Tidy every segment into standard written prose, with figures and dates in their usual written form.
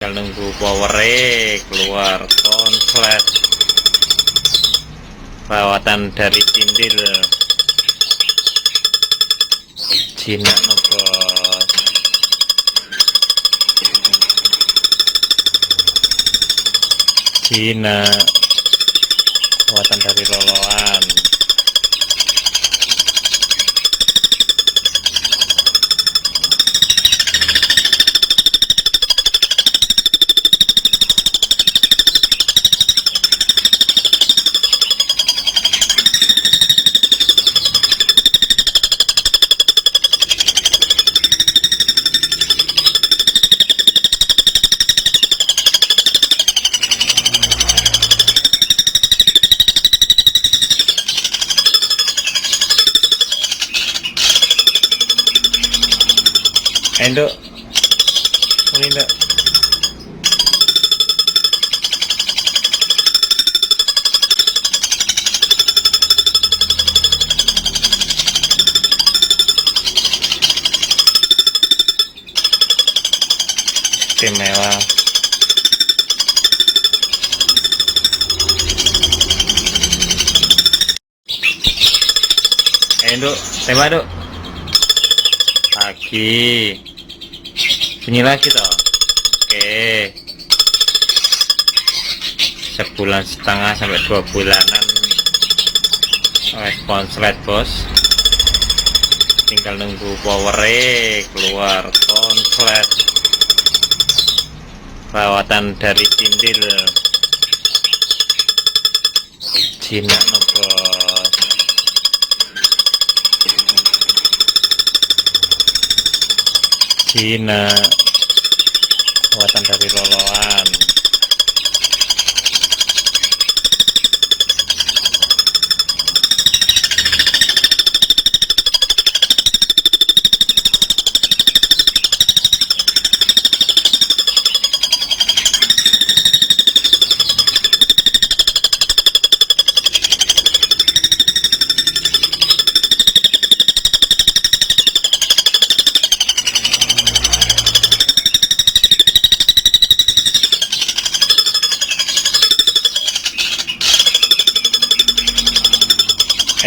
tinggal nunggu powernya keluar konslet perawatan dari cindil jinak no bos. Jinak perawatan dari loloan. Endok ini enggak istimewa. Endok tema dok lagi bunyi lagi toh. Oke, sebulan setengah sampai 2 bulanan konslet bos, tinggal nunggu powernya keluar konslet perawatan dari cindil jinak no bos. Jinak buatan dari loloan.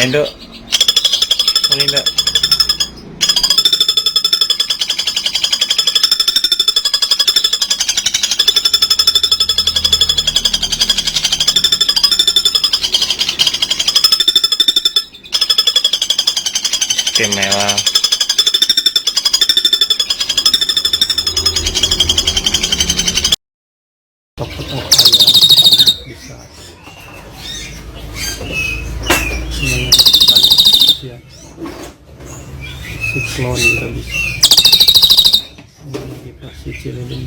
Endok ini enggak istimewa. Toko-toko ayam bisa menentukan ya siklon juga bisa. Ini versi cililin.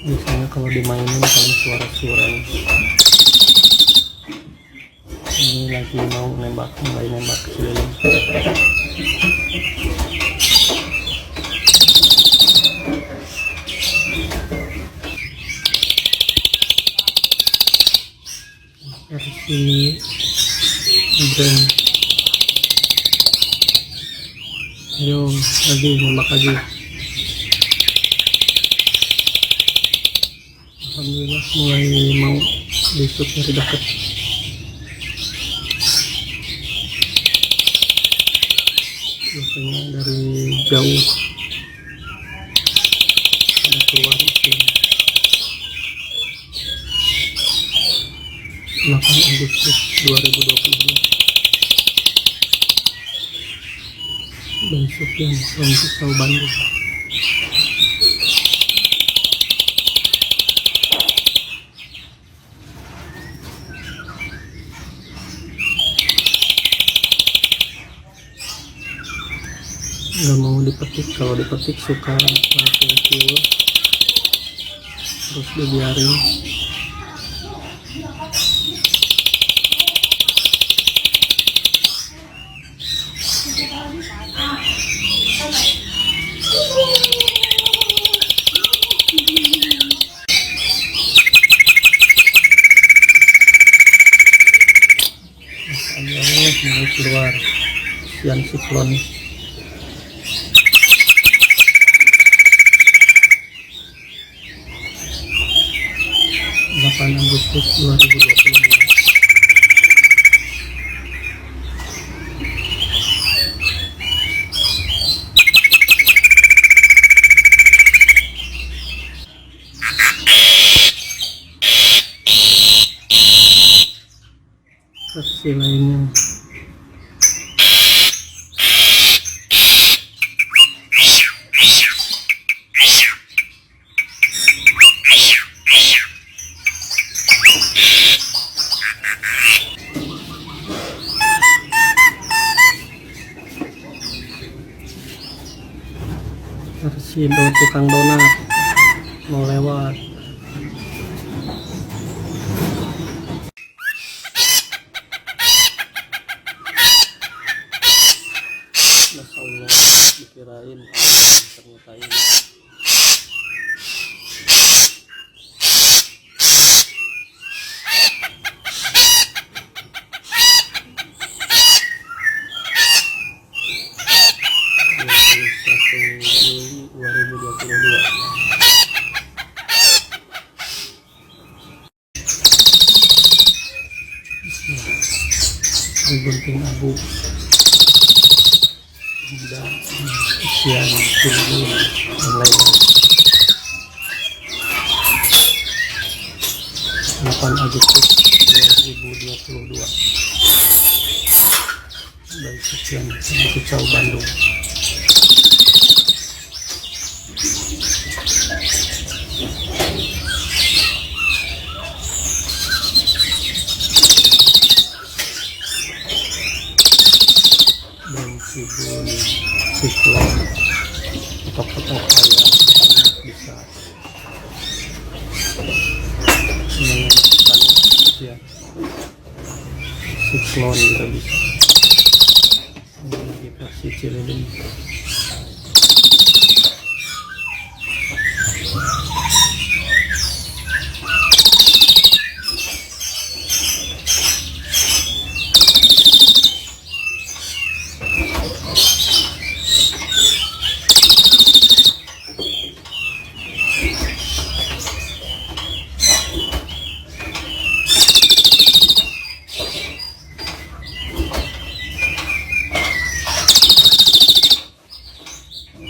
Biasanya kalau dimainin paling suara-suara ini lagi mau nembak, mulai nembak keliling. Versi brand. Ayo lagi nembak lagi. Alhamdulillah mulai mau disuk dari dekat. Biasanya dari jauh ada keluar ikan. 8 Agustus 2022. Besok yang Pisau Bandung. Nggak mau dipetik, kalau dipetik suka langsung kill. terus dibiarin. Mulai keluar siang siklon. 8 Agustus 2022. Kasih lainnya. Si tukang donat mau lewat. Masya Allah, dikirain ternyata ini. Gunting abu dan usian turun dan lainnya. 8 Agustus 2022 dari sekian Kicauan Bandung. Sibun siklon foto-foto saya bisa mengenai ya siklon juga bisa. Ini versi Cililin.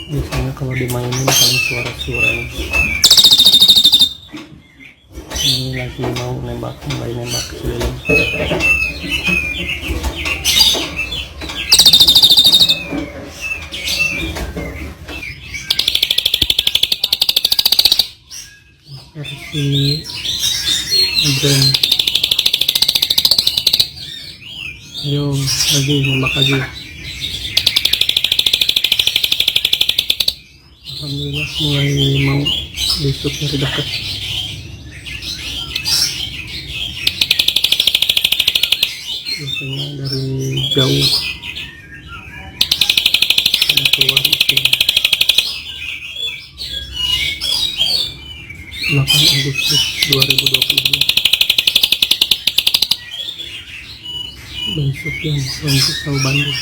Biasanya kalau dimainin paling suara-suara ini lagi mau nembak, mulai nembak keliling. Versi Ajang. Ayo lagi nembak lagi. Alhamdulillah mulai mau besok dari dekat. Biasanya dari jauh ada keluar itu. 8 Agustus 2022 besok yang Kicauan Bandung.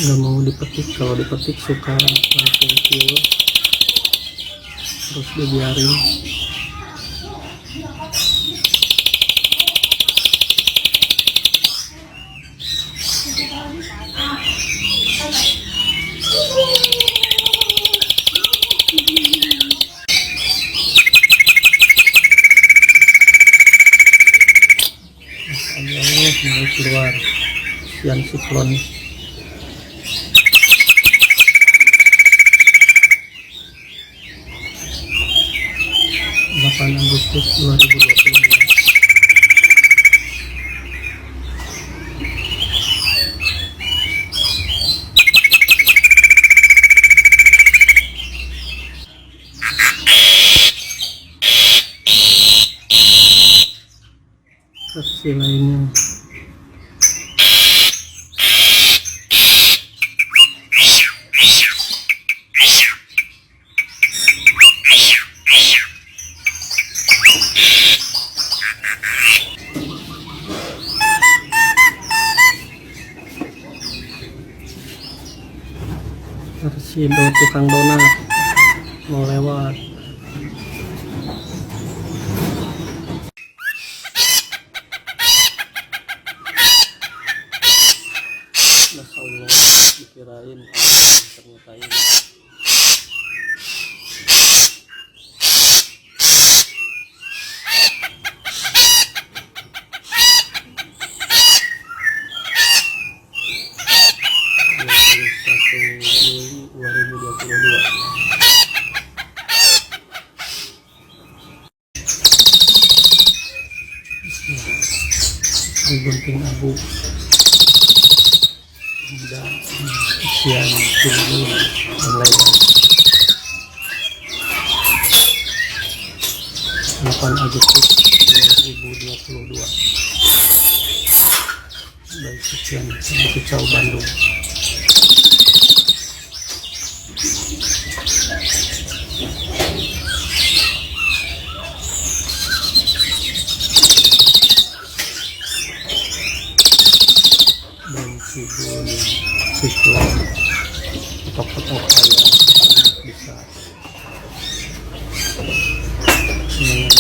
Nggak mau dipetik, kalau dipetik suka langsung kill, terus dibiarin. Allah, mulai keluar siang siklon. 8 Agustus 2022 versi lainnya. Versi tukang donat mau lewat. Masya Allah, dikirain ternyata ini. Gunting abu dan isian tinggi dan lain-lain. 8 Agustus 2022 dari sekian Kicau Bandung. Sibun, siswa, foto-foto kaya bisa semuanya